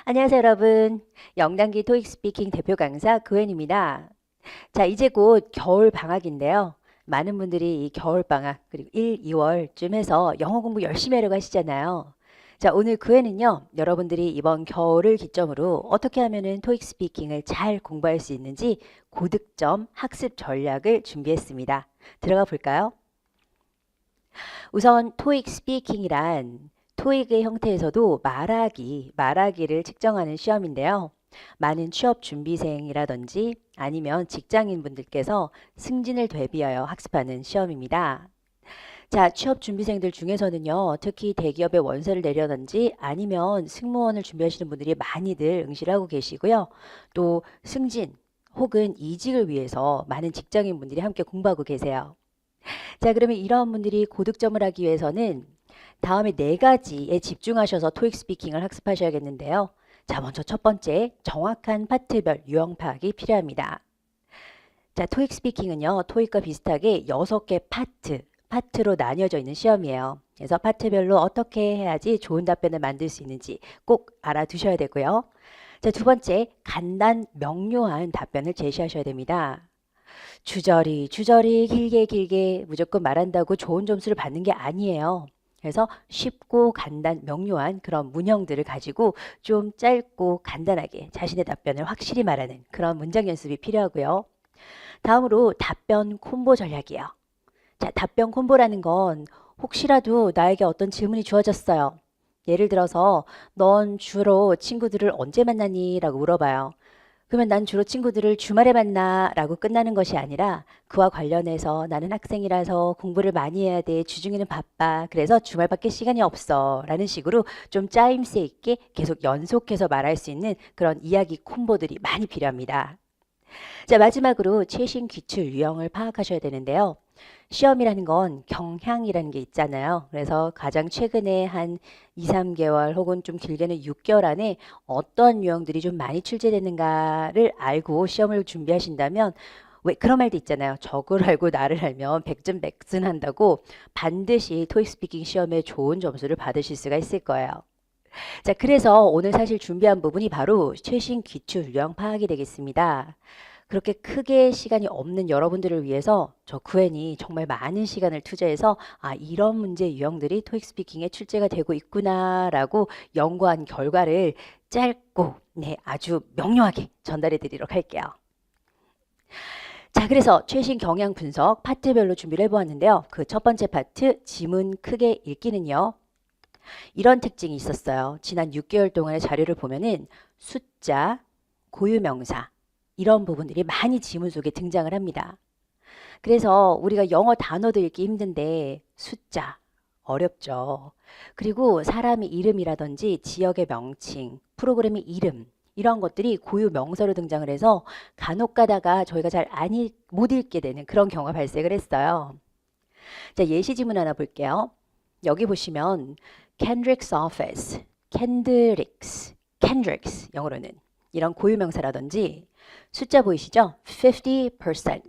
안녕하세요, 여러분. 영단기 토익 스피킹 대표 강사 그웬입니다. 자, 이제 곧 겨울 방학인데요. 많은 분들이 이 겨울 방학 그리고 1, 2월쯤 해서 영어 공부 열심히 하려고 하시잖아요. 자, 오늘 그웬은요, 여러분들이 이번 겨울을 기점으로 어떻게 하면은 토익 스피킹을 잘 공부할 수 있는지 고득점 학습 전략을 준비했습니다. 들어가 볼까요? 우선 토익 스피킹이란 토익의 형태에서도 말하기를 측정하는 시험인데요. 많은 취업 준비생이라든지 아니면 직장인 분들께서 승진을 대비하여 학습하는 시험입니다. 자, 취업 준비생들 중에서는요, 특히 대기업에 원서를 내려든지 아니면 승무원을 준비하시는 분들이 많이들 응시를 하고 계시고요. 또 승진 혹은 이직을 위해서 많은 직장인 분들이 함께 공부하고 계세요. 자, 그러면 이런 분들이 고득점을 하기 위해서는 다음에 네 가지에 집중하셔서 토익 스피킹을 학습하셔야겠는데요. 자, 먼저 첫 번째, 정확한 파트별 유형 파악이 필요합니다. 자, 토익 스피킹은요, 토익과 비슷하게 6개 파트로 나뉘어져 있는 시험이에요. 그래서 파트별로 어떻게 해야지 좋은 답변을 만들 수 있는지 꼭 알아두셔야 되고요. 자, 두 번째, 간단 명료한 답변을 제시하셔야 됩니다. 주저리 길게 무조건 말한다고 좋은 점수를 받는 게 아니에요. 그래서 쉽고 간단 명료한 그런 문형들을 가지고 좀 짧고 간단하게 자신의 답변을 확실히 말하는 그런 문장 연습이 필요하고요. 다음으로 답변 콤보 전략이에요. 자, 답변 콤보라는 건 혹시라도 나에게 어떤 질문이 주어졌어요. 예를 들어서 넌 주로 친구들을 언제 만나니? 라고 물어봐요. 그러면 난 주로 친구들을 주말에 만나 라고 끝나는 것이 아니라 그와 관련해서 나는 학생이라서 공부를 많이 해야 돼. 주중에는 바빠. 그래서 주말밖에 시간이 없어. 라는 식으로 좀 짜임새 있게 계속 연속해서 말할 수 있는 그런 이야기 콤보들이 많이 필요합니다. 자, 마지막으로 최신 기출 유형을 파악하셔야 되는데요. 시험이라는 건 경향이라는 게 있잖아요. 그래서 가장 최근에 한 2, 3개월 혹은 좀 길게는 6개월 안에 어떤 유형들이 좀 많이 출제되는가를 알고 시험을 준비하신다면 왜 그런 말도 있잖아요. 적을 알고 나를 알면 백전백승한다고 반드시 토익 스피킹 시험에 좋은 점수를 받으실 수가 있을 거예요. 자, 그래서 오늘 사실 준비한 부분이 바로 최신 기출 유형 파악이 되겠습니다. 그렇게 크게 시간이 없는 여러분들을 위해서 저 구엔이 정말 많은 시간을 투자해서 이런 문제 유형들이 토익 스피킹에 출제가 되고 있구나라고 연구한 결과를 짧고 아주 명료하게 전달해 드리도록 할게요. 자, 그래서 최신 경향 분석 파트별로 준비를 해보았는데요. 그 첫 번째 파트 지문 크게 읽기는요. 이런 특징이 있었어요. 지난 6개월 동안의 자료를 보면은 숫자, 고유명사 이런 부분들이 많이 지문 속에 등장을 합니다. 그래서 우리가 영어 단어도 읽기 힘든데 숫자 어렵죠. 그리고 사람의 이름이라든지 지역의 명칭, 프로그램의 이름 이런 것들이 고유 명사로 등장을 해서 간혹 가다가 저희가 못 읽게 되는 그런 경우가 발생을 했어요. 자, 예시 지문 하나 볼게요. 여기 보시면 Kendrick's office, Kendricks 영어로는 이런 고유명사라든지 숫자 보이시죠? 50%,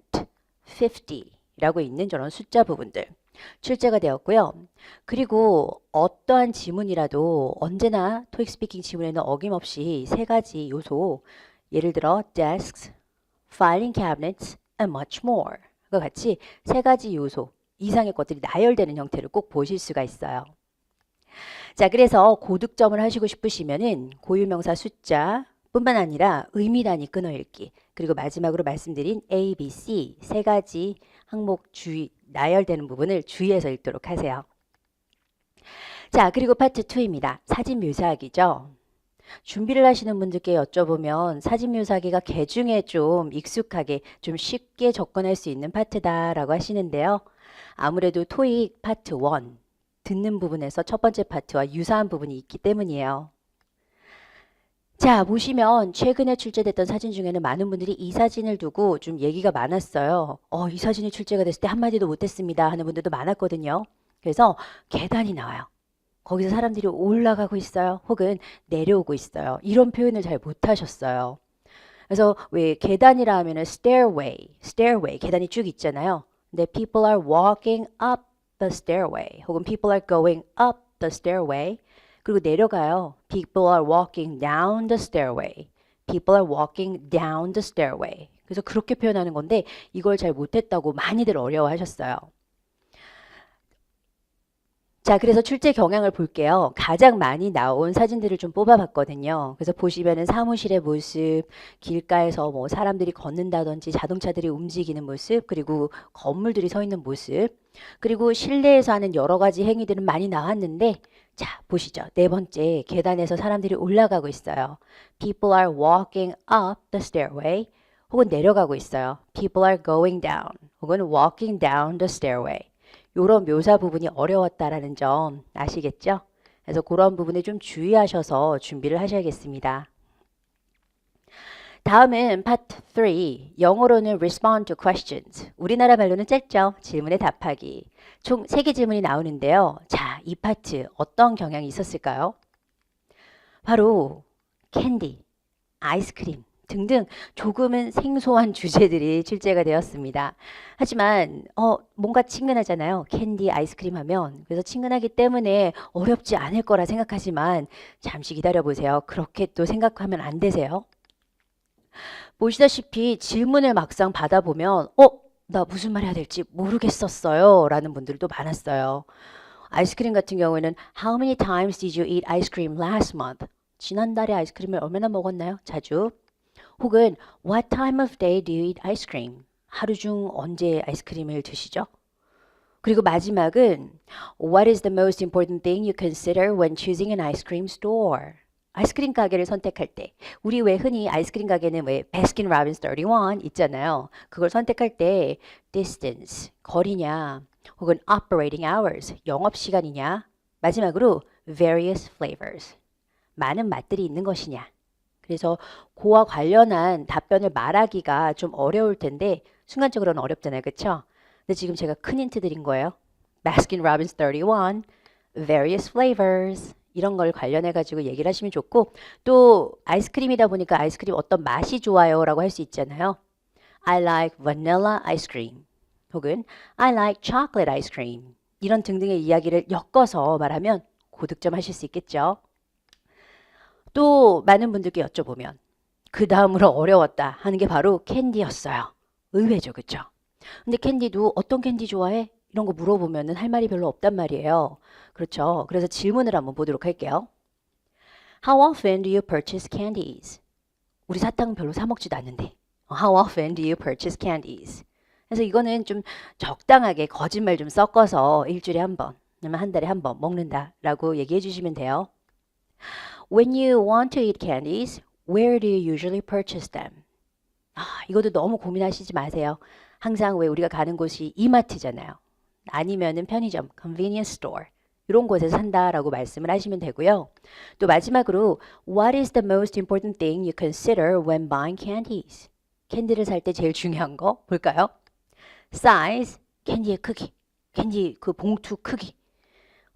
50라고 있는 저런 숫자 부분들 출제가 되었고요. 그리고 어떠한 지문이라도 언제나 토익 스피킹 지문에는 어김없이 세 가지 요소 예를 들어 desks, filing cabinets, and much more 과 같이 세 가지 요소 이상의 것들이 나열되는 형태를 꼭 보실 수가 있어요. 자, 그래서 고득점을 하시고 싶으시면은 고유명사 숫자 뿐만 아니라 의미 단위 끊어 읽기 그리고 마지막으로 말씀드린 A, B, C 세 가지 항목 나열되는 부분을 주의해서 읽도록 하세요. 자, 그리고 파트 2입니다. 사진 묘사하기죠. 준비를 하시는 분들께 여쭤보면 사진 묘사하기가 개중에 좀 익숙하게 좀 쉽게 접근할 수 있는 파트다라고 하시는데요. 아무래도 토익 파트 1 듣는 부분에서 첫 번째 파트와 유사한 부분이 있기 때문이에요. 자, 보시면 최근에 출제됐던 사진 중에는 많은 분들이 이 사진을 두고 좀 얘기가 많았어요. 이 사진이 출제가 됐을 때 한마디도 못했습니다 하는 분들도 많았거든요. 그래서 계단이 나와요. 거기서 사람들이 올라가고 있어요. 혹은 내려오고 있어요. 이런 표현을 잘 못하셨어요. 그래서 왜 계단이라 하면은 stairway 계단이 쭉 있잖아요. 근데 people are walking up the stairway 혹은 people are going up the stairway 그리고 내려가요. People are walking down the stairway. People are walking down the stairway. 그래서 그렇게 표현하는 건데 이걸 잘 못했다고 많이들 어려워하셨어요. 자, 그래서 출제 경향을 볼게요. 가장 많이 나온 사진들을 좀 뽑아봤거든요. 그래서 보시면은 사무실의 모습, 길가에서 뭐 사람들이 걷는다든지 자동차들이 움직이는 모습, 그리고 건물들이 서 있는 모습, 그리고 실내에서 하는 여러 가지 행위들은 많이 나왔는데, 자, 보시죠. 네 번째, 계단에서 사람들이 올라가고 있어요. People are walking up the stairway. 혹은 내려가고 있어요. People are going down. 혹은 walking down the stairway. 이런 묘사 부분이 어려웠다라는 점 아시겠죠? 그래서 그런 부분에 좀 주의하셔서 준비를 하셔야겠습니다. 다음은 파트 3. 영어로는 respond to questions. 우리나라 말로는 짧죠? 질문에 답하기. 총 3개 질문이 나오는데요. 자, 이 파트 어떤 경향이 있었을까요? 바로 캔디, 아이스크림 등등 조금은 생소한 주제들이 출제가 되었습니다. 하지만 뭔가 친근하잖아요. 캔디, 아이스크림 하면. 그래서 친근하기 때문에 어렵지 않을 거라 생각하지만 잠시 기다려보세요. 그렇게 또 생각하면 안 되세요. 보시다시피 질문을 막상 받아보면 나 무슨 말 해야 될지 모르겠었어요 라는 분들도 많았어요. 아이스크림 같은 경우에는 How many times did you eat ice cream last month? 지난달에 아이스크림을 얼마나 먹었나요? 자주. 혹은 What time of day do you eat ice cream? 하루 중 언제 아이스크림을 드시죠? 그리고 마지막은 What is the most important thing you consider when choosing an ice cream store? 아이스크림 가게를 선택할 때 우리 왜 흔히 아이스크림 가게는 왜 Baskin Robbins 31 있잖아요. 그걸 선택할 때 distance, 거리냐 혹은 operating hours, 영업시간이냐 마지막으로 various flavors, 많은 맛들이 있는 것이냐. 그래서 그와 관련한 답변을 말하기가 좀 어려울 텐데 순간적으로는 어렵잖아요. 그렇죠? 근데 지금 제가 큰 힌트 드린 거예요. Baskin Robbins 31, various flavors 이런 걸 관련해 가지고 얘기를 하시면 좋고 또 아이스크림이다 보니까 아이스크림 어떤 맛이 좋아요 라고 할 수 있잖아요. I like vanilla ice cream 혹은 I like chocolate ice cream 이런 등등의 이야기를 엮어서 말하면 고득점 하실 수 있겠죠. 또 많은 분들께 여쭤보면 그 다음으로 어려웠다 하는 게 바로 캔디였어요. 의외죠. 그렇죠? 근데 캔디도 어떤 캔디 좋아해? 이런 거 물어보면 할 말이 별로 없단 말이에요. 그렇죠? 그래서 질문을 한번 보도록 할게요. How often do you purchase candies? 우리 사탕은 별로 사 먹지도 않는데 How often do you purchase candies? 그래서 이거는 좀 적당하게 거짓말 좀 섞어서 일주일에 한 번, 아니면 한 달에 한 번 먹는다라고 얘기해 주시면 돼요. When you want to eat candies, where do you usually purchase them? 이것도 너무 고민하시지 마세요. 항상 왜 우리가 가는 곳이 이마트잖아요. 아니면은 편의점, convenience store 이런 곳에서 산다라고 말씀을 하시면 되고요. 또 마지막으로 What is the most important thing you consider when buying candies? 캔디를 살 때 제일 중요한 거 볼까요? Size, 캔디의 크기, 캔디 그 봉투 크기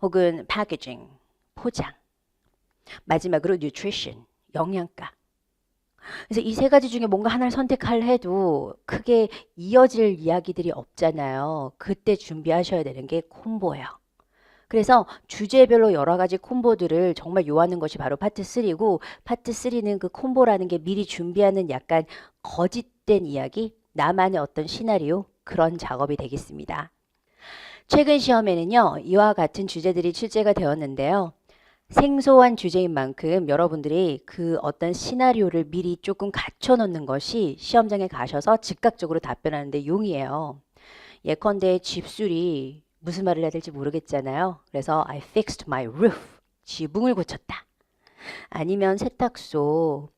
혹은 packaging, 포장 마지막으로 nutrition, 영양가. 그래서 이 세 가지 중에 뭔가 하나를 선택할 해도 크게 이어질 이야기들이 없잖아요. 그때 준비하셔야 되는 게 콤보예요. 그래서 주제별로 여러 가지 콤보들을 정말 요하는 것이 바로 파트 3고 파트 3는 그 콤보라는 게 미리 준비하는 약간 거짓된 이야기, 나만의 어떤 시나리오 그런 작업이 되겠습니다. 최근 시험에는요. 이와 같은 주제들이 출제가 되었는데요. 생소한 주제인 만큼 여러분들이 그 어떤 시나리오를 미리 조금 갖춰 놓는 것이 시험장에 가셔서 즉각적으로 답변하는 데 용이에요. 예컨대 집수리 무슨 말을 해야 될지 모르겠잖아요. 그래서 I fixed my roof. 지붕을 고쳤다. 아니면 세탁소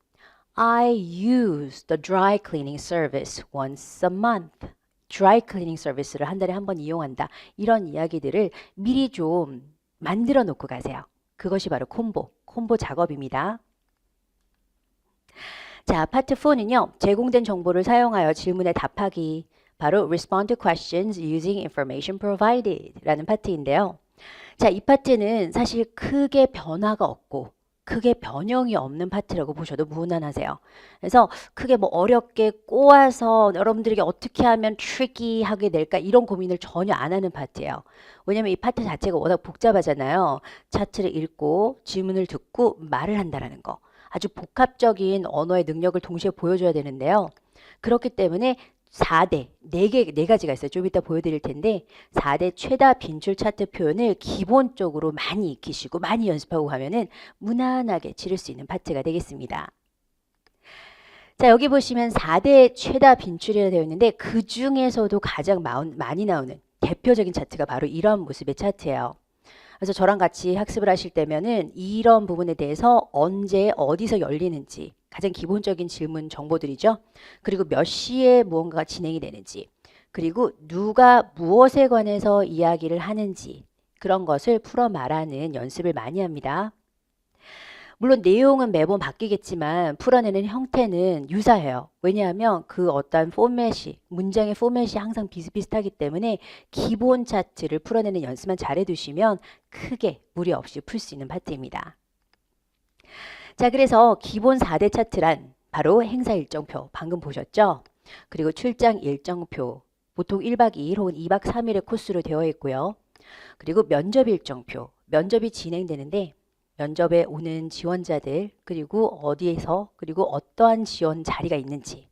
I use the dry cleaning service once a month. dry cleaning 서비스를 한 달에 한 번 이용한다. 이런 이야기들을 미리 좀 만들어 놓고 가세요. 그것이 바로 콤보 작업입니다. 자, 파트 4는요. 제공된 정보를 사용하여 질문에 답하기. 바로 respond to questions using information provided 라는 파트인데요. 자, 이 파트는 사실 크게 변화가 없고 크게 변형이 없는 파트라고 보셔도 무난하세요. 그래서 크게 뭐 어렵게 꼬아서 여러분들에게 어떻게 하면 트리키하게 될까 이런 고민을 전혀 안 하는 파트예요. 왜냐면 이 파트 자체가 워낙 복잡하잖아요. 차트를 읽고 질문을 듣고 말을 한다라는 거. 아주 복합적인 언어의 능력을 동시에 보여줘야 되는데요. 그렇기 때문에 4대, 4가지가 있어요. 좀 이따 보여드릴 텐데 4대 최다 빈출 차트 표현을 기본적으로 많이 익히시고 많이 연습하고 가면은 무난하게 치를 수 있는 파트가 되겠습니다. 자, 여기 보시면 4대 최다 빈출이라 되어 있는데 그 중에서도 가장 많이 나오는 대표적인 차트가 바로 이런 모습의 차트예요. 그래서 저랑 같이 학습을 하실 때면은 이런 부분에 대해서 언제 어디서 열리는지 가장 기본적인 질문 정보들이죠. 그리고 몇 시에 무언가가 진행이 되는지 그리고 누가 무엇에 관해서 이야기를 하는지 그런 것을 풀어 말하는 연습을 많이 합니다. 물론 내용은 매번 바뀌겠지만 풀어내는 형태는 유사해요. 왜냐하면 그 어떤 포맷이 문장의 포맷이 항상 비슷비슷하기 때문에 기본 차트를 풀어내는 연습만 잘해 두시면 크게 무리 없이 풀 수 있는 파트입니다. 자, 그래서 기본 4대 차트란 바로 행사 일정표 방금 보셨죠? 그리고 출장 일정표 보통 1박 2일 혹은 2박 3일의 코스로 되어 있고요. 그리고 면접 일정표 면접이 진행되는데 면접에 오는 지원자들 그리고 어디에서 그리고 어떠한 지원 자리가 있는지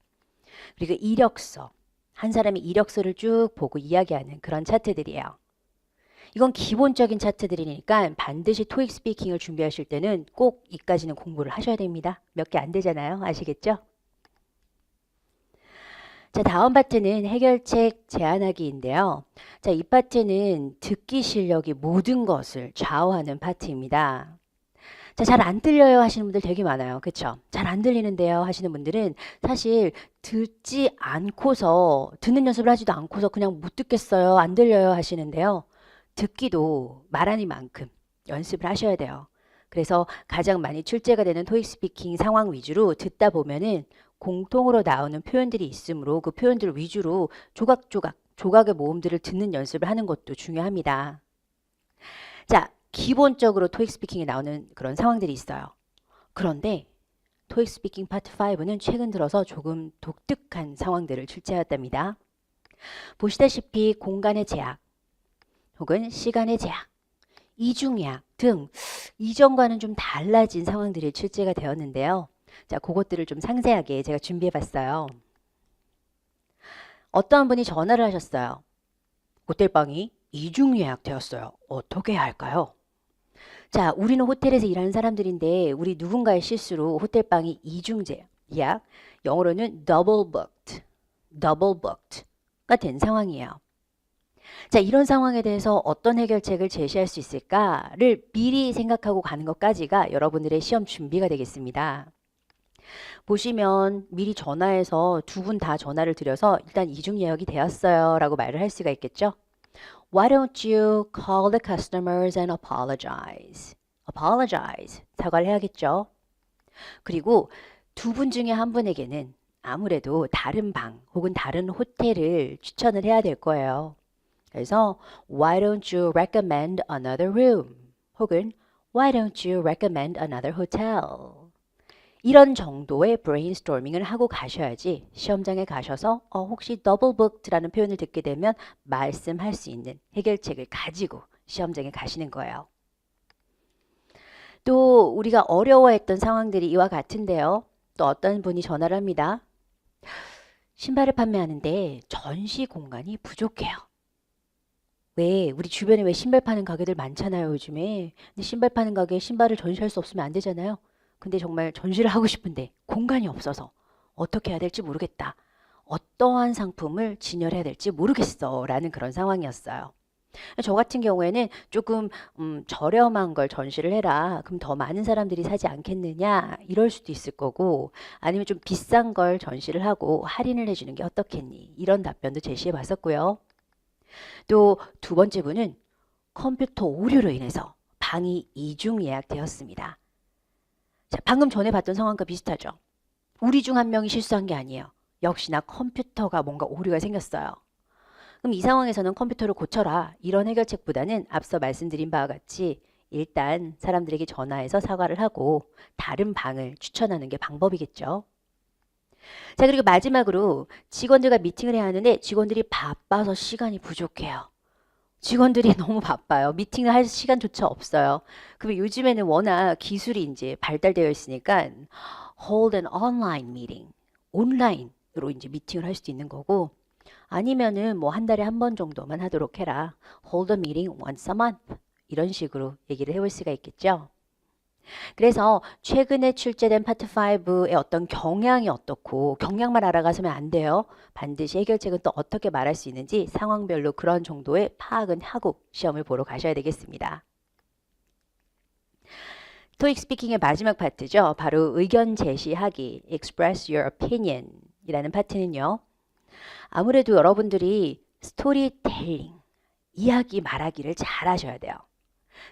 그리고 이력서 한 사람이 이력서를 쭉 보고 이야기하는 그런 차트들이에요. 이건 기본적인 차트들이니까 반드시 토익 스피킹을 준비하실 때는 꼭 이까지는 공부를 하셔야 됩니다. 몇 개 안 되잖아요. 아시겠죠? 자, 다음 파트는 해결책 제안하기인데요. 자, 이 파트는 듣기 실력이 모든 것을 좌우하는 파트입니다. 자, 잘 안 들려요 하시는 분들 되게 많아요. 그쵸? 잘 안 들리는데요 하시는 분들은 사실 듣지 않고서 듣는 연습을 하지도 않고서 그냥 못 듣겠어요 안 들려요 하시는데요. 듣기도 말하는 만큼 연습을 하셔야 돼요. 그래서 가장 많이 출제가 되는 토익 스피킹 상황 위주로 듣다 보면은 공통으로 나오는 표현들이 있으므로 그 표현들 위주로 조각의 모음들을 듣는 연습을 하는 것도 중요합니다. 자, 기본적으로 토익 스피킹에 나오는 그런 상황들이 있어요. 그런데 토익 스피킹 파트 5는 최근 들어서 조금 독특한 상황들을 출제하였답니다. 보시다시피 공간의 제약 혹은 시간의 제약, 이중예약 등 이전과는 좀 달라진 상황들이 출제가 되었는데요. 자, 그것들을 좀 상세하게 제가 준비해 봤어요. 어떤 분이 전화를 하셨어요. 호텔방이 이중예약 되었어요. 어떻게 해야 할까요? 자, 우리는 호텔에서 일하는 사람들인데 우리 누군가의 실수로 호텔방이 예약, 영어로는 double booked가 된 상황이에요. 자, 이런 상황에 대해서 어떤 해결책을 제시할 수 있을까를 미리 생각하고 가는 것까지가 여러분들의 시험 준비가 되겠습니다. 보시면 미리 전화해서 두 분 다 전화를 드려서 일단 이중 예약이 되었어요 라고 말을 할 수가 있겠죠. Why don't you call the customers and apologize? 사과를 해야겠죠. 그리고 두 분 중에 한 분에게는 아무래도 다른 방 혹은 다른 호텔을 추천을 해야 될 거예요. 그래서 Why don't you recommend another room? 혹은 Why don't you recommend another hotel? 이런 정도의 브레인스토밍을 하고 가셔야지 시험장에 가셔서 혹시 더블 북드라는 표현을 듣게 되면 말씀할 수 있는 해결책을 가지고 시험장에 가시는 거예요. 또 우리가 어려워했던 상황들이 이와 같은데요. 또 어떤 분이 전화를 합니다. 신발을 판매하는데 전시 공간이 부족해요. 왜 우리 주변에 왜 신발 파는 가게들 많잖아요 요즘에. 근데 신발 파는 가게에 신발을 전시할 수 없으면 안 되잖아요. 근데 정말 전시를 하고 싶은데 공간이 없어서 어떻게 해야 될지 모르겠다. 어떠한 상품을 진열해야 될지 모르겠어 라는 그런 상황이었어요. 저 같은 경우에는 조금 저렴한 걸 전시를 해라. 그럼 더 많은 사람들이 사지 않겠느냐 이럴 수도 있을 거고 아니면 좀 비싼 걸 전시를 하고 할인을 해주는 게 어떻겠니 이런 답변도 제시해 봤었고요. 또 두 번째 분은 컴퓨터 오류로 인해서 방이 이중 예약되었습니다. 자, 방금 전에 봤던 상황과 비슷하죠. 우리 중 한 명이 실수한 게 아니에요. 역시나 컴퓨터가 뭔가 오류가 생겼어요. 그럼 이 상황에서는 컴퓨터를 고쳐라 이런 해결책보다는 앞서 말씀드린 바와 같이 일단 사람들에게 전화해서 사과를 하고 다른 방을 추천하는 게 방법이겠죠. 자, 그리고 마지막으로 직원들과 미팅을 해야 하는데 직원들이 바빠서 시간이 부족해요. 직원들이 너무 바빠요. 미팅을 할 시간조차 없어요. 그럼 요즘에는 워낙 기술이 이제 발달되어 있으니까 hold an online meeting. 온라인으로 이제 미팅을 할 수도 있는 거고 아니면은 뭐 한 달에 한 번 정도만 하도록 해라. hold a meeting once a month. 이런 식으로 얘기를 해볼 수가 있겠죠. 그래서 최근에 출제된 파트 5의 어떤 경향이 어떻고 경향만 알아가서는 안 돼요. 반드시 해결책은 또 어떻게 말할 수 있는지 상황별로 그런 정도의 파악은 하고 시험을 보러 가셔야 되겠습니다. 토익 스피킹의 마지막 파트죠. 바로 의견 제시하기, express your opinion 이라는 파트는요. 아무래도 여러분들이 스토리텔링, 이야기 말하기를 잘 하셔야 돼요.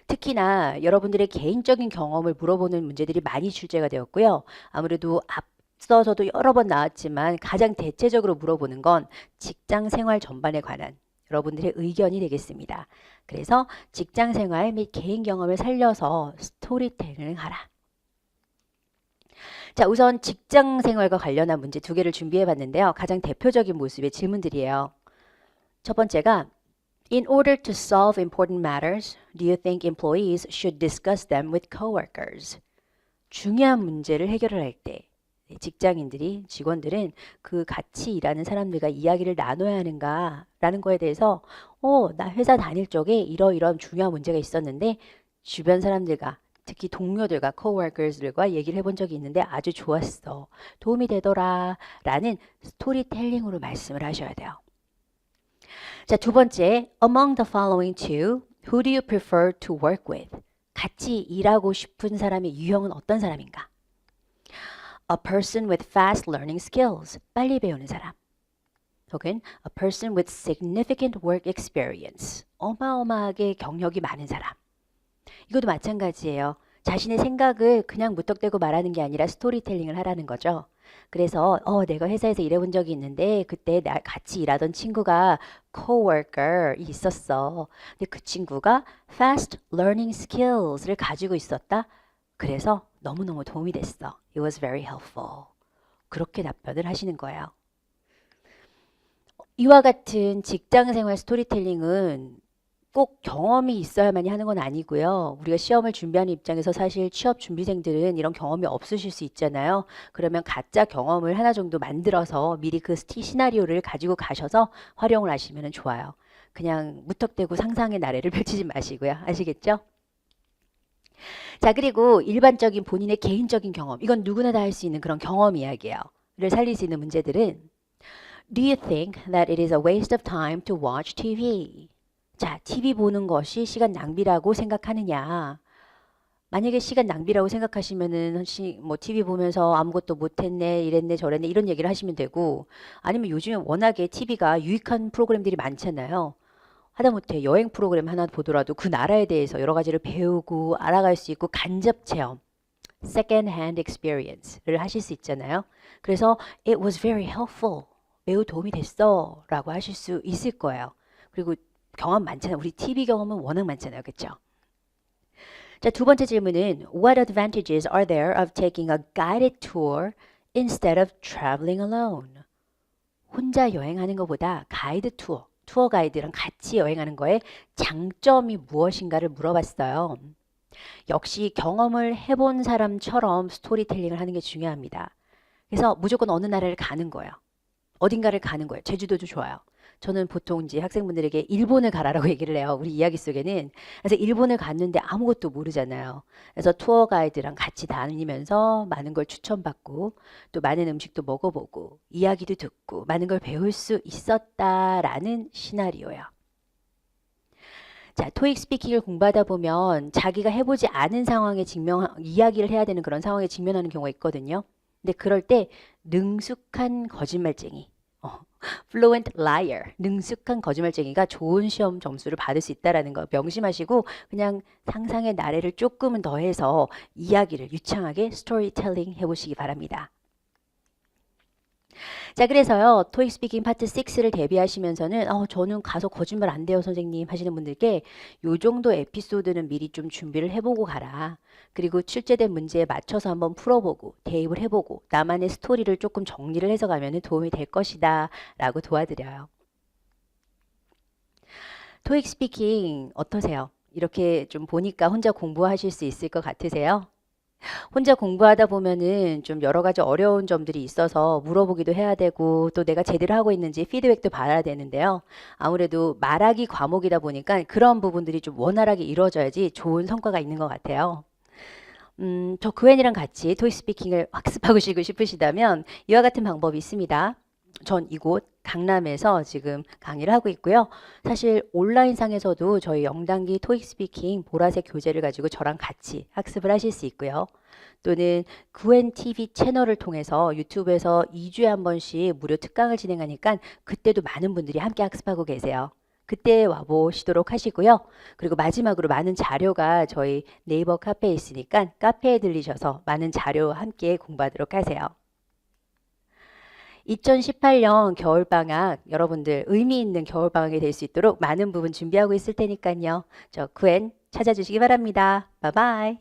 특히나 여러분들의 개인적인 경험을 물어보는 문제들이 많이 출제가 되었고요. 아무래도 앞서서도 여러 번 나왔지만 가장 대체적으로 물어보는 건 직장 생활 전반에 관한 여러분들의 의견이 되겠습니다. 그래서 직장 생활 및 개인 경험을 살려서 스토리텔링을 하라. 자, 우선 직장 생활과 관련한 문제 두 개를 준비해 봤는데요. 가장 대표적인 모습의 질문들이에요. 첫 번째가 In order to solve important matters, do you think employees should discuss them with coworkers? 중요한 문제를 해결을 할 때 직장인들이, 직원들은 그 같이 일하는 사람들과 이야기를 나눠야 하는가라는 거에 대해서 나 회사 다닐 적에 이러이러한 중요한 문제가 있었는데 주변 사람들과 특히 동료들과 coworkers들과 얘기를 해본 적이 있는데 아주 좋았어. 도움이 되더라 라는 스토리텔링으로 말씀을 하셔야 돼요. 자, 두 번째, among the following two, who do you prefer to work with? 같이 일하고 싶은 사람의 유형은 어떤 사람인가? A person with fast learning skills, 빨리 배우는 사람. 혹은 a person with significant work experience, 어마어마하게 경력이 많은 사람. 이것도 마찬가지예요. 자신의 생각을 그냥 무턱대고 말하는 게 아니라 스토리텔링을 하라는 거죠. 그래서 내가 회사에서 일해본 적이 있는데 그때 같이 일하던 친구가 coworker이 있었어. 근데 그 친구가 fast learning skills를 가지고 있었다. 그래서 너무너무 도움이 됐어. It was very helpful. 그렇게 답변을 하시는 거예요. 이와 같은 직장생활 스토리텔링은 꼭 경험이 있어야만이 하는 건 아니고요. 우리가 시험을 준비하는 입장에서 사실 취업 준비생들은 이런 경험이 없으실 수 있잖아요. 그러면 가짜 경험을 하나 정도 만들어서 미리 그 시나리오를 가지고 가셔서 활용을 하시면 좋아요. 그냥 무턱대고 상상의 나래를 펼치지 마시고요. 아시겠죠? 자, 그리고 일반적인 본인의 개인적인 경험, 이건 누구나 다 할 수 있는 그런 경험 이야기예요. 를 살릴 수 있는 문제들은 Do you think that it is a waste of time to watch TV? 자, TV 보는 것이 시간 낭비라고 생각하느냐? 만약에 시간 낭비라고 생각하시면은 뭐 TV 보면서 아무것도 못했네, 이랬네, 저랬네 이런 얘기를 하시면 되고 아니면 요즘에 워낙에 TV가 유익한 프로그램들이 많잖아요. 하다못해 여행 프로그램 하나 보더라도 그 나라에 대해서 여러 가지를 배우고 알아갈 수 있고 간접 체험, second hand experience를 하실 수 있잖아요. 그래서 it was very helpful. 매우 도움이 됐어 라고 하실 수 있을 거예요. 그리고 경험 많잖아요. 우리 TV 경험은 워낙 많잖아요. 그렇죠? 자, 두 번째 질문은 What advantages are there of taking a guided tour instead of traveling alone? 혼자 여행하는 것보다 가이드 투어 가이드랑 같이 여행하는 거에 장점이 무엇인가를 물어봤어요. 역시 경험을 해본 사람처럼 스토리텔링을 하는 게 중요합니다. 그래서 무조건 어느 나라를 가는 거예요. 어딘가를 가는 거예요. 제주도도 좋아요. 저는 보통 이제 학생분들에게 일본을 가라라고 얘기를 해요. 우리 이야기 속에는. 그래서 일본을 갔는데 아무것도 모르잖아요. 그래서 투어 가이드랑 같이 다니면서 많은 걸 추천받고 또 많은 음식도 먹어보고 이야기도 듣고 많은 걸 배울 수 있었다라는 시나리오예요. 자, 토익 스피킹을 공부하다 보면 자기가 해보지 않은 상황에 이야기를 해야 되는 그런 상황에 직면하는 경우가 있거든요. 근데 그럴 때 능숙한 거짓말쟁이, fluent liar, 능숙한 거짓말쟁이가 좋은 시험 점수를 받을 수 있다는 거 명심하시고 그냥 상상의 나래를 조금은 더해서 이야기를 유창하게 스토리텔링 해보시기 바랍니다. 자, 그래서요, 토익 스피킹 파트 6를 대비하시면서는, 저는 가서 거짓말 안 돼요, 선생님 하시는 분들께 요 정도 에피소드는 미리 좀 준비를 해보고 가라. 그리고 출제된 문제에 맞춰서 한번 풀어보고, 대입을 해보고, 나만의 스토리를 조금 정리를 해서 가면 도움이 될 것이다. 라고 도와드려요. 토익 스피킹 어떠세요? 이렇게 좀 보니까 혼자 공부하실 수 있을 것 같으세요? 혼자 공부하다 보면은 좀 여러 가지 어려운 점들이 있어서 물어보기도 해야 되고 또 내가 제대로 하고 있는지 피드백도 받아야 되는데요. 아무래도 말하기 과목이다 보니까 그런 부분들이 좀 원활하게 이루어져야지 좋은 성과가 있는 것 같아요. 저 그웬이랑 같이 토익 스피킹을 학습하고 싶으시다면 이와 같은 방법이 있습니다. 전 이곳 강남에서 지금 강의를 하고 있고요. 사실 온라인상에서도 저희 영단기 토익 스피킹 보라색 교재를 가지고 저랑 같이 학습을 하실 수 있고요. 또는 구엔 TV 채널을 통해서 유튜브에서 2주에 한 번씩 무료 특강을 진행하니까 그때도 많은 분들이 함께 학습하고 계세요. 그때 와보시도록 하시고요. 그리고 마지막으로 많은 자료가 저희 네이버 카페에 있으니까 카페에 들리셔서 많은 자료 함께 공부하도록 하세요. 2018년 겨울방학 여러분들 의미 있는 겨울방학이 될 수 있도록 많은 부분 준비하고 있을 테니까요. 저 구엔 찾아주시기 바랍니다. 바이바이.